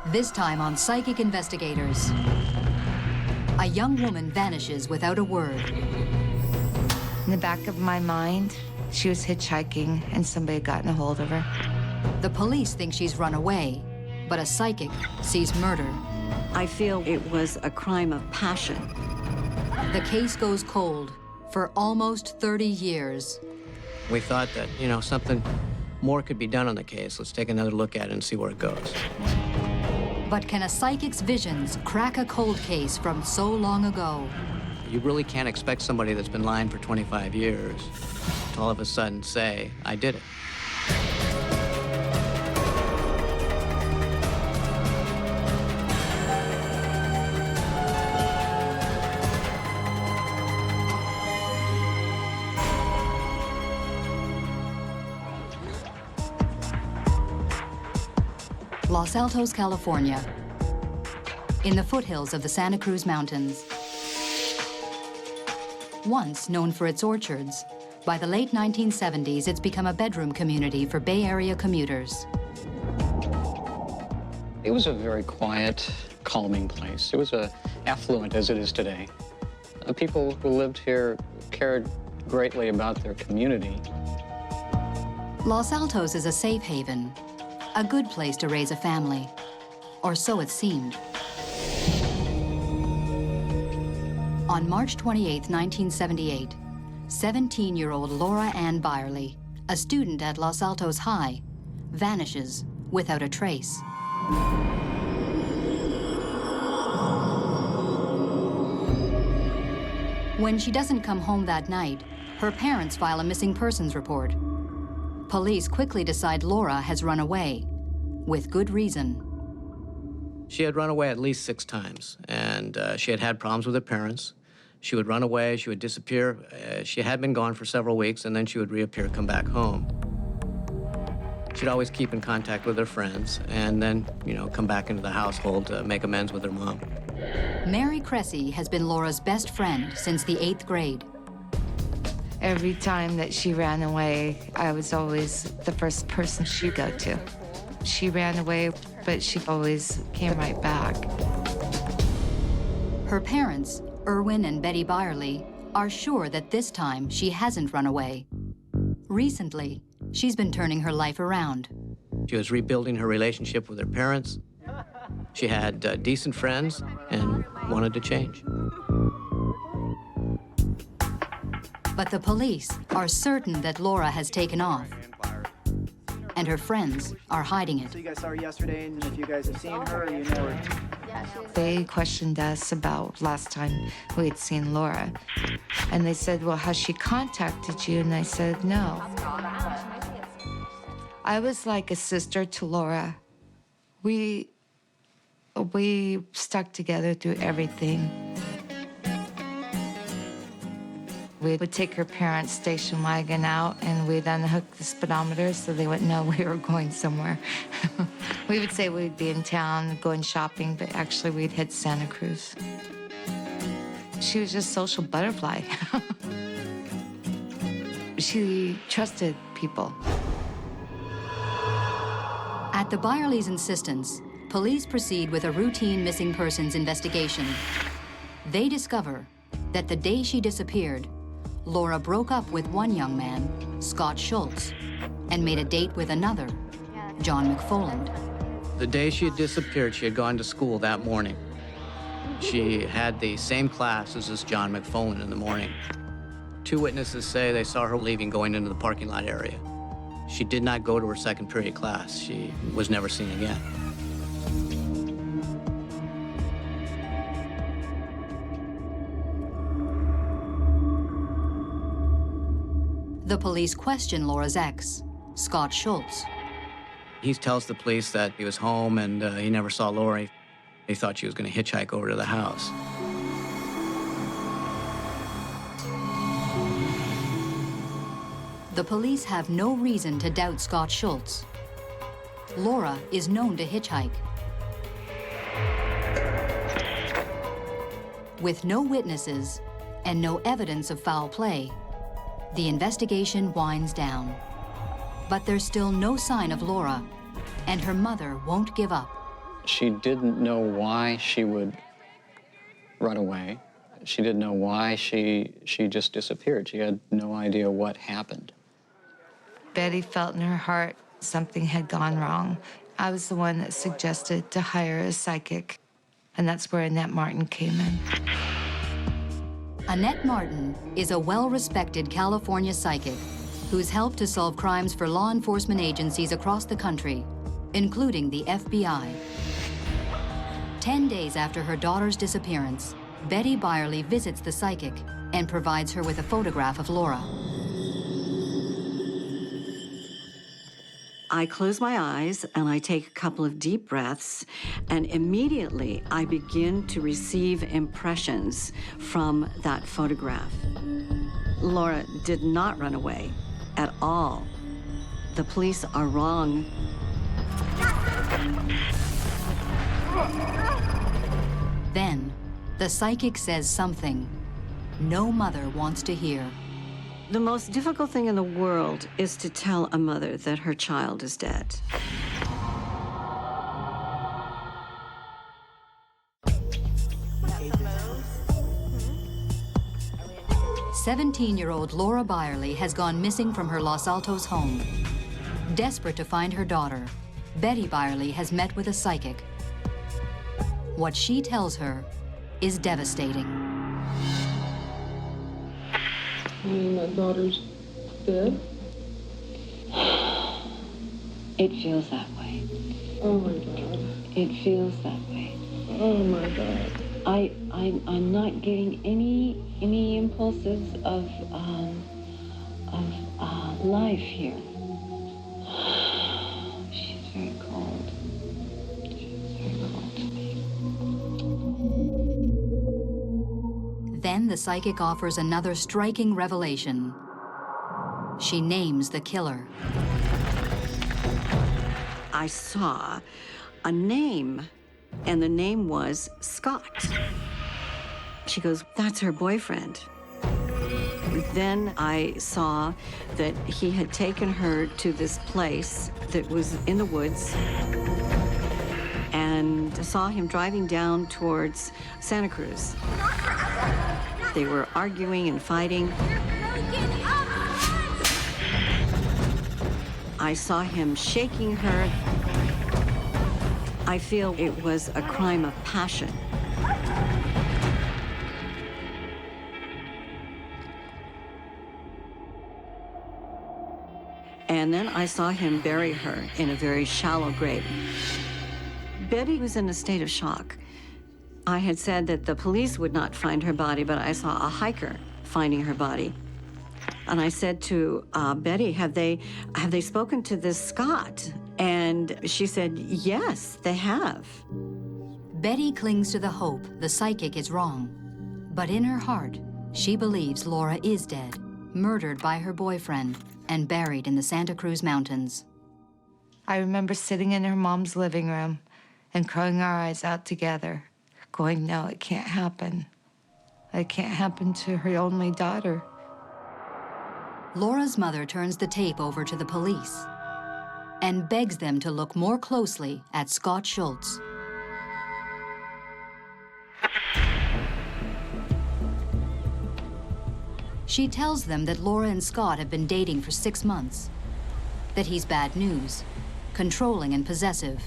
This time on Psychic Investigators. A young woman vanishes without a word. In the back of my mind, she was hitchhiking and somebody had gotten a hold of her. The police think she's run away, but a psychic sees murder. I feel it was a crime of passion. The case goes cold for almost 30 years. We thought that, something more could be done on the case. Let's take another look at it and see where it goes. But can a psychic's visions crack a cold case from so long ago? You really can't expect somebody that's been lying for 25 years to all of a sudden say, I did it. Los Altos, California, in the foothills of the Santa Cruz Mountains. Once known for its orchards, by the late 1970s, it's become a bedroom community for Bay Area commuters. It was a very quiet, calming place. It was affluent as it is today. The people who lived here cared greatly about their community. Los Altos is a safe haven, a good place to raise a family, or so it seemed. On March 28, 1978, 17-year-old Laura Ann Byerly, a student at Los Altos High, vanishes without a trace. When she doesn't come home that night, her parents file a missing persons report. Police quickly decide Laura has run away, with good reason. She had run away at least 6 times, and she had had problems with her parents. She would run away, she would disappear. She had been gone for several weeks, and then she would reappear, come back home. She'd always keep in contact with her friends, and then, come back into the household to make amends with her mom. Mary Cressy has been Laura's best friend since the 8th grade. Every time that she ran away, I was always the first person she'd go to. She ran away, but she always came right back. Her parents, Erwin and Betty Byerly, are sure that this time she hasn't run away. Recently, she's been turning her life around. She was rebuilding her relationship with her parents. She had decent friends and wanted to change. But the police are certain that Laura has taken off, and her friends are hiding it. So you guys saw her yesterday, and if you guys have seen her, you know her. They questioned us about last time we had seen Laura. And they said, well, has she contacted you? And I said, no. I was like a sister to Laura. We stuck together through everything. We would take her parents' station wagon out and we'd unhook the speedometer so they wouldn't know we were going somewhere. We would say we'd be in town going shopping, but actually we'd head to Santa Cruz. She was just a social butterfly. She trusted people. At the Byerly's insistence, police proceed with a routine missing persons investigation. They discover that the day she disappeared, Laura broke up with one young man, Scott Schultz, and made a date with another, John McFoland. The day she had disappeared, she had gone to school that morning. She had the same class as this John McFoland in the morning. 2 witnesses say they saw her leaving, going into the parking lot area. She did not go to her second period class. She was never seen again. The police question Laura's ex, Scott Schultz. He tells the police that he was home and he never saw Laura. He thought she was going to hitchhike over to the house. The police have no reason to doubt Scott Schultz. Laura is known to hitchhike. With no witnesses and no evidence of foul play, the investigation winds down. But there's still no sign of Laura, and her mother won't give up. She didn't know why she would run away. She didn't know why she just disappeared. She had no idea what happened. Betty felt in her heart something had gone wrong. I was the one that suggested to hire a psychic, and that's where Annette Martin came in. Annette Martin is a well-respected California psychic who's helped to solve crimes for law enforcement agencies across the country, including the FBI. 10 days after her daughter's disappearance, Betty Byerly visits the psychic and provides her with a photograph of Laura. I close my eyes and I take a couple of deep breaths, and immediately I begin to receive impressions from that photograph. Laura did not run away at all. The police are wrong. Then, the psychic says something no mother wants to hear. The most difficult thing in the world is to tell a mother that her child is dead. "17-year-old Laura Byerly has gone missing from her Los Altos home. Desperate to find her daughter, Betty Byerly has met with a psychic. What she tells her is devastating. My daughter's dead? It feels that way. Oh my God. It feels that way. Oh my God. I'm not getting any impulses of life here. She's very cold. She's very cold to me. Then the psychic offers another striking revelation. She names the killer. I saw a name, and the name was Scott. She goes, "That's her boyfriend." Then I saw that he had taken her to this place that was in the woods, and saw him driving down towards Santa Cruz. They were arguing and fighting. I saw him shaking her. I feel it was a crime of passion. And then I saw him bury her in a very shallow grave. Betty was in a state of shock. I had said that the police would not find her body, but I saw a hiker finding her body. And I said to Betty, have they spoken to this Scott? And she said, yes, they have. Betty clings to the hope the psychic is wrong. But in her heart, she believes Laura is dead, murdered by her boyfriend, and buried in the Santa Cruz Mountains. I remember sitting in her mom's living room and crying our eyes out together, going, no, it can't happen. It can't happen to her only daughter. Laura's mother turns the tape over to the police and begs them to look more closely at Scott Schultz. She tells them that Laura and Scott have been dating for 6 months, that he's bad news, controlling and possessive,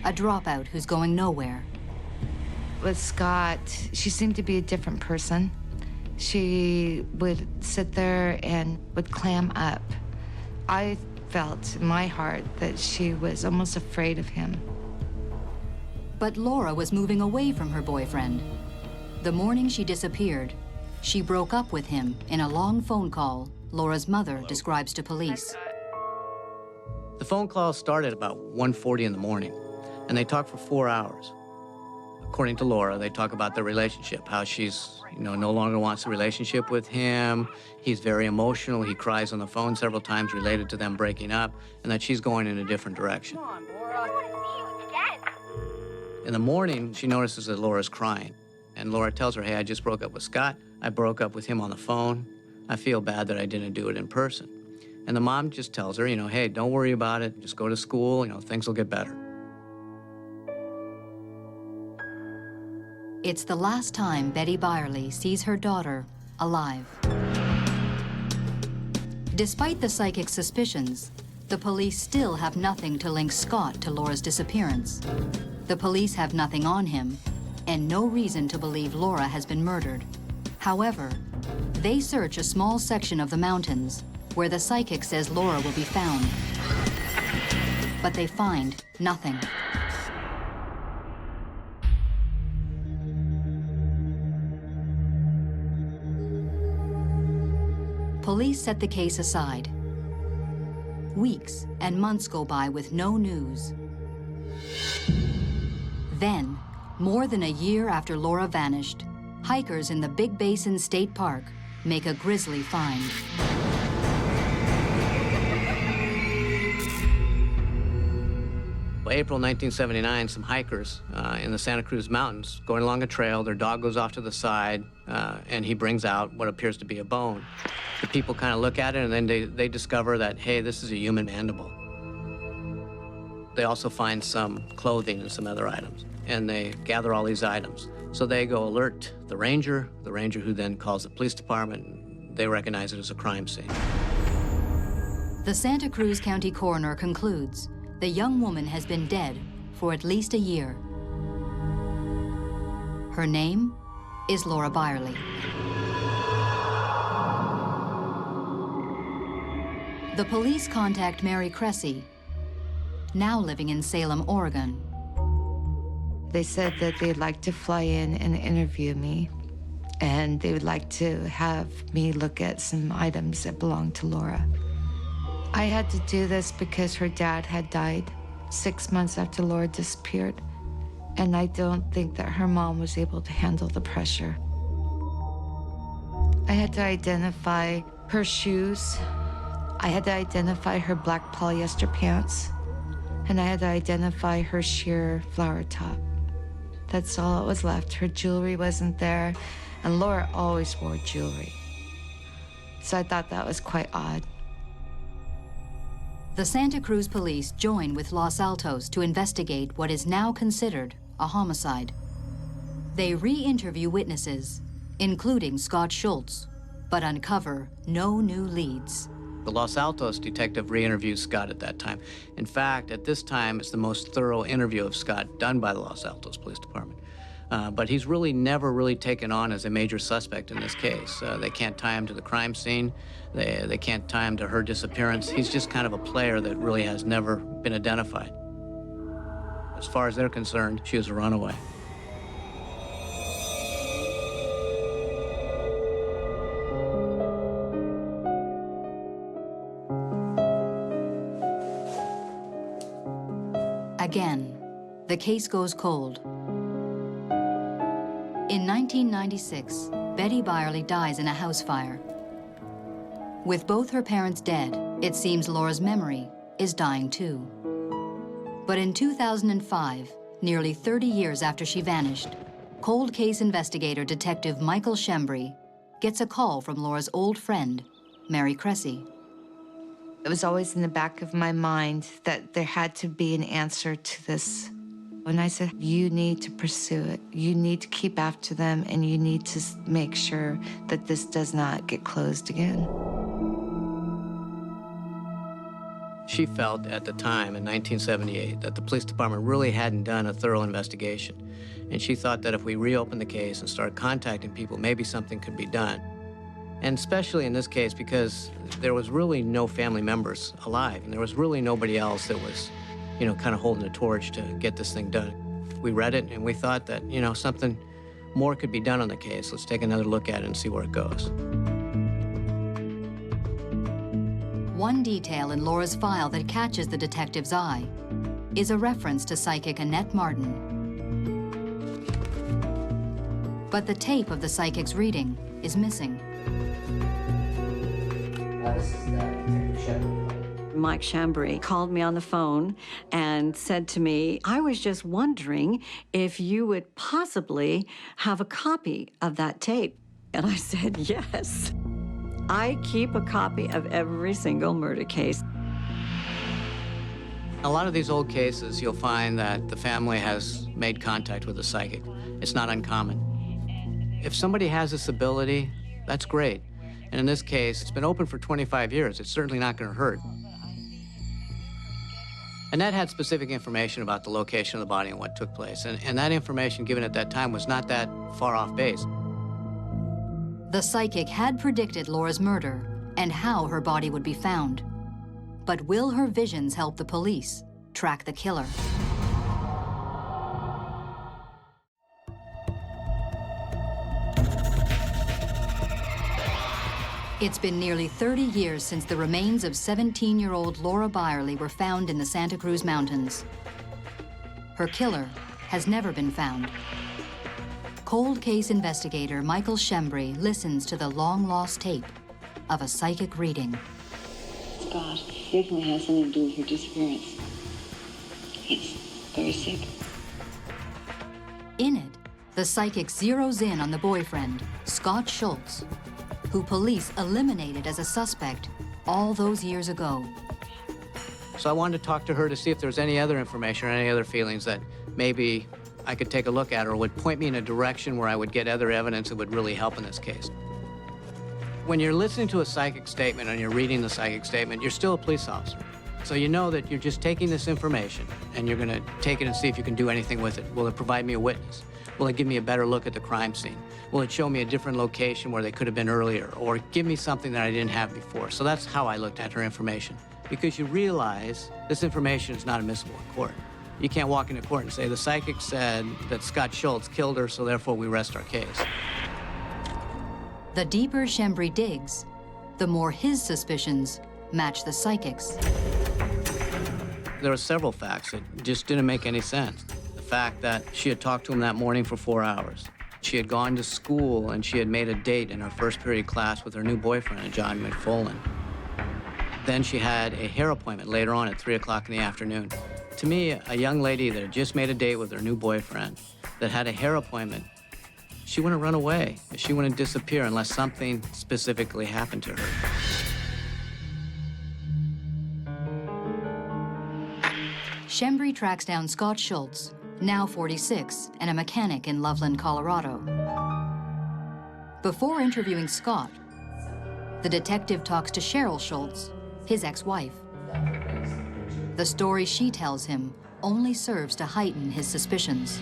a dropout who's going nowhere. With Scott, she seemed to be a different person. She would sit there and would clam up. I felt in my heart that she was almost afraid of him. But Laura was moving away from her boyfriend. The morning she disappeared, she broke up with him in a long phone call Laura's mother describes to police. The phone call started about 1:40 in the morning, and they talked for 4 hours. According to Laura, they talk about their relationship, how she's, no longer wants a relationship with him. He's very emotional. He cries on the phone several times related to them breaking up, and that she's going in a different direction. In the morning, she notices that Laura's crying, and Laura tells her, hey, I just broke up with Scott. I broke up with him on the phone. I feel bad that I didn't do it in person. And the mom just tells her, hey, don't worry about it. Just go to school, things will get better. It's the last time Betty Byerly sees her daughter alive. Despite the psychic's suspicions, the police still have nothing to link Scott to Laura's disappearance. The police have nothing on him and no reason to believe Laura has been murdered. However, they search a small section of the mountains where the psychic says Laura will be found. But they find nothing. Police set the case aside. Weeks and months go by with no news. Then, more than a year after Laura vanished, hikers in the Big Basin State Park make a grisly find. April 1979, some hikers in the Santa Cruz mountains going along a trail, their dog goes off to the side, and he brings out what appears to be a bone. The people kind of look at it, and then they discover that, hey, this is a human mandible. They also find some clothing and some other items, and they gather all these items. So they go alert the ranger who then calls the police department, and they recognize it as a crime scene. The Santa Cruz County coroner concludes the young woman has been dead for at least a year. Her name is Laura Byerly. The police contact Mary Cressy, now living in Salem, Oregon. They said that they'd like to fly in and interview me, and they would like to have me look at some items that belonged to Laura. I had to do this because her dad had died 6 months after Laura disappeared, and I don't think that her mom was able to handle the pressure. I had to identify her shoes. I had to identify her black polyester pants, and I had to identify her sheer flower top. That's all that was left. Her jewelry wasn't there, and Laura always wore jewelry. So I thought that was quite odd. The Santa Cruz police join with Los Altos to investigate what is now considered a homicide. They re-interview witnesses, including Scott Schultz, but uncover no new leads. The Los Altos detective re-interviews Scott at that time. In fact, at this time, it's the most thorough interview of Scott done by the Los Altos Police Department. But he's really never really taken on as a major suspect in this case. They can't tie him to the crime scene. They can't tie him to her disappearance. He's just kind of a player that really has never been identified. As far as they're concerned, she was a runaway. Again, the case goes cold. In 1996, Betty Byerly dies in a house fire. With both her parents dead, it seems Laura's memory is dying too. But in 2005, nearly 30 years after she vanished, cold case investigator Detective Michael Shembri gets a call from Laura's old friend, Mary Cressy. It was always in the back of my mind that there had to be an answer to this. And I said, you need to pursue it. You need to keep after them, and you need to make sure that this does not get closed again. She felt at the time, in 1978, that the police department really hadn't done a thorough investigation. And she thought that if we reopened the case and started contacting people, maybe something could be done. And especially in this case, because there was really no family members alive, and there was really nobody else that was, you know, kind of holding the torch to get this thing done. We read it, and we thought that, you know, something more could be done on the case. Let's take another look at it and see where it goes. One detail in Laura's file that catches the detective's eye is a reference to psychic Annette Martin. But the tape of the psychic's reading is missing. Mike Shembri called me on the phone and said to me, I was just wondering if you would possibly have a copy of that tape. And I said, yes. I keep a copy of every single murder case. A lot of these old cases, you'll find that the family has made contact with a psychic. It's not uncommon. If somebody has this ability, that's great. And in this case, it's been open for 25 years. It's certainly not going to hurt. Annette had specific information about the location of the body and what took place. And that information given at that time was not that far off base. The psychic had predicted Laura's murder and how her body would be found. But will her visions help the police track the killer? It's been nearly 30 years since the remains of 17-year-old Laura Byerly were found in the Santa Cruz Mountains. Her killer has never been found. Cold case investigator Michael Shembri listens to the long-lost tape of a psychic reading. Scott definitely has something to do with her disappearance. He's very sick. In it, the psychic zeroes in on the boyfriend, Scott Schultz, who police eliminated as a suspect all those years ago. So I wanted to talk to her to see if there was any other information or any other feelings that maybe I could take a look at or would point me in a direction where I would get other evidence that would really help in this case. When you're listening to a psychic statement and you're reading the psychic statement, you're still a police officer. So you know that you're just taking this information and you're gonna take it and see if you can do anything with it. Will it provide me a witness? Will it give me a better look at the crime scene? Will it show me a different location where they could have been earlier? Or give me something that I didn't have before? So that's how I looked at her information. Because you realize this information is not admissible in court. You can't walk into court and say, the psychic said that Scott Schultz killed her, so therefore we rest our case. The deeper Shembri digs, the more his suspicions match the psychic's. There were several facts that just didn't make any sense. The fact that she had talked to him that morning for 4 hours. She had gone to school and she had made a date in her first period class with her new boyfriend, John McFolin. Then she had a hair appointment later on at 3 o'clock in the afternoon. To me, a young lady that had just made a date with her new boyfriend, that had a hair appointment, she wouldn't run away. She wouldn't disappear unless something specifically happened to her. Shembri tracks down Scott Schultz, now 46, and a mechanic in Loveland, Colorado. Before interviewing Scott, the detective talks to Cheryl Schultz, his ex-wife. The story she tells him only serves to heighten his suspicions.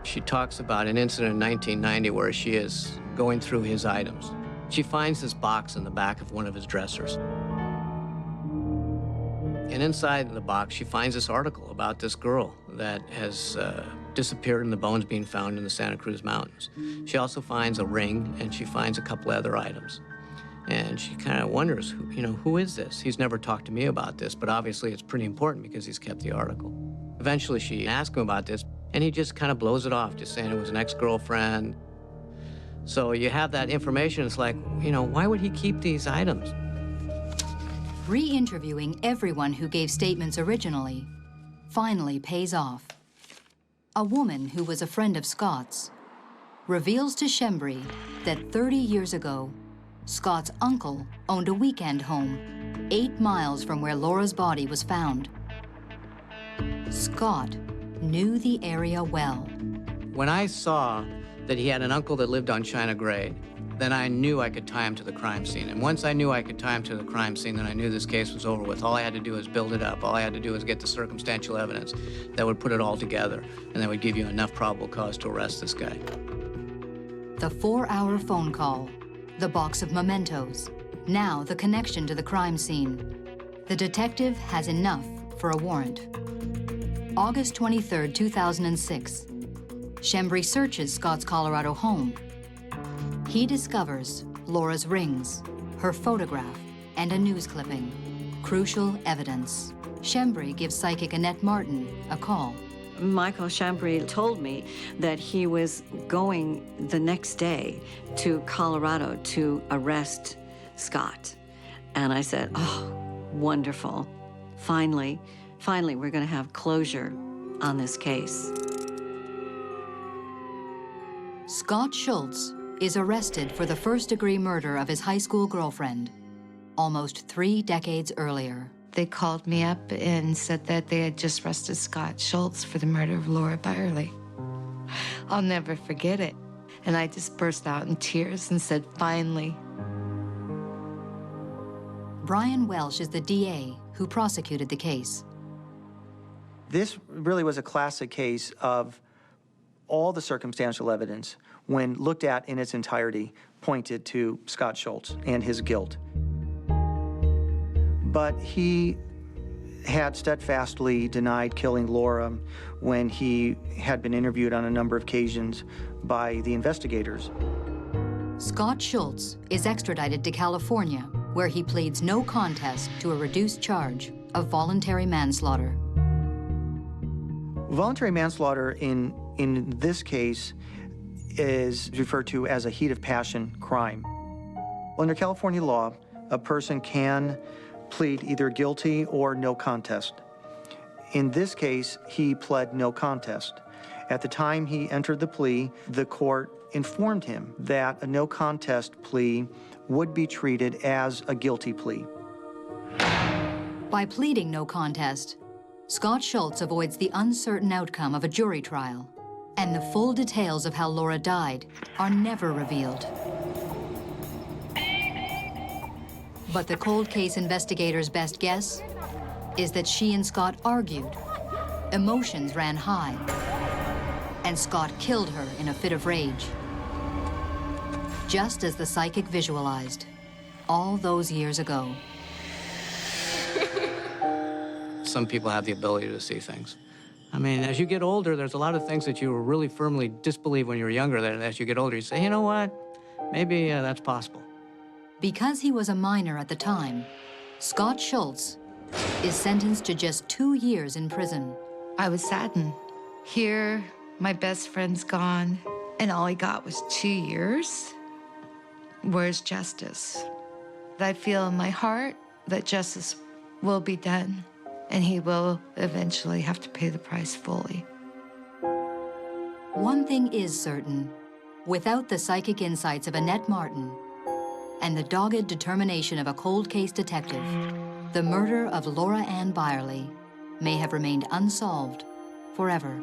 She talks about an incident in 1990 where she is going through his items. She finds this box in the back of one of his dressers. And inside the box, she finds this article about this girl that has disappeared and the bones being found in the Santa Cruz Mountains. She also finds a ring and she finds a couple other items. And she kind of wonders, who is this? He's never talked to me about this, but obviously it's pretty important because he's kept the article. Eventually she asks him about this and he just kind of blows it off, just saying it was an ex-girlfriend. So you have that information, it's like, why would he keep these items? Re-interviewing everyone who gave statements originally finally pays off. A woman who was a friend of Scott's reveals to Shembri that 30 years ago, Scott's uncle owned a weekend home 8 miles from where Laura's body was found. Scott knew the area well. When I saw that he had an uncle that lived on China Grade, then I knew I could tie him to the crime scene. And once I knew I could tie him to the crime scene, then I knew this case was over with. All I had to do was build it up. All I had to do was get the circumstantial evidence that would put it all together, and that would give you enough probable cause to arrest this guy. The 4-hour phone call, the box of mementos, now the connection to the crime scene. The detective has enough for a warrant. August 23, 2006. Shembri searches Scott's Colorado home. He discovers Laura's rings, her photograph, and a news clipping. Crucial evidence. Shembri gives psychic Annette Martin a call. Michael Shembri told me that he was going the next day to Colorado to arrest Scott. And I said, oh, wonderful. Finally, we're going to have closure on this case. Scott Schultz is arrested for the first-degree murder of his high school girlfriend, almost 3 decades earlier. They called me up and said that they had just arrested Scott Schultz for the murder of Laura Byerly. I'll never forget it. And I just burst out in tears and said, finally. Brian Welsh is the DA who prosecuted the case. This really was a classic case of all the circumstantial evidence, when looked at in its entirety, pointed to Scott Schultz and his guilt. But he had steadfastly denied killing Laura when he had been interviewed on a number of occasions by the investigators. Scott Schultz is extradited to California, where he pleads no contest to a reduced charge of voluntary manslaughter. Voluntary manslaughter in this case is referred to as a heat of passion crime. Under California law, a person can plead either guilty or no contest. In this case, he pled no contest. At the time he entered the plea, the court informed him that a no contest plea would be treated as a guilty plea. By pleading no contest, Scott Schultz avoids the uncertain outcome of a jury trial, and the full details of how Laura died are never revealed. But the cold case investigator's best guess is that she and Scott argued, emotions ran high, and Scott killed her in a fit of rage, just as the psychic visualized all those years ago. Some people have the ability to see things. I mean, as you get older, there's a lot of things that you really firmly disbelieve when you were younger, that as you get older, you say, you know what, maybe that's possible. Because he was a minor at the time, Scott Schultz is sentenced to just 2 years in prison. I was saddened. Here, my best friend's gone, and all he got was 2 years. Where's justice? I feel in my heart that justice will be done, and he will eventually have to pay the price fully. One thing is certain. Without the psychic insights of Annette Martin and the dogged determination of a cold case detective, the murder of Laura Ann Byerly may have remained unsolved forever.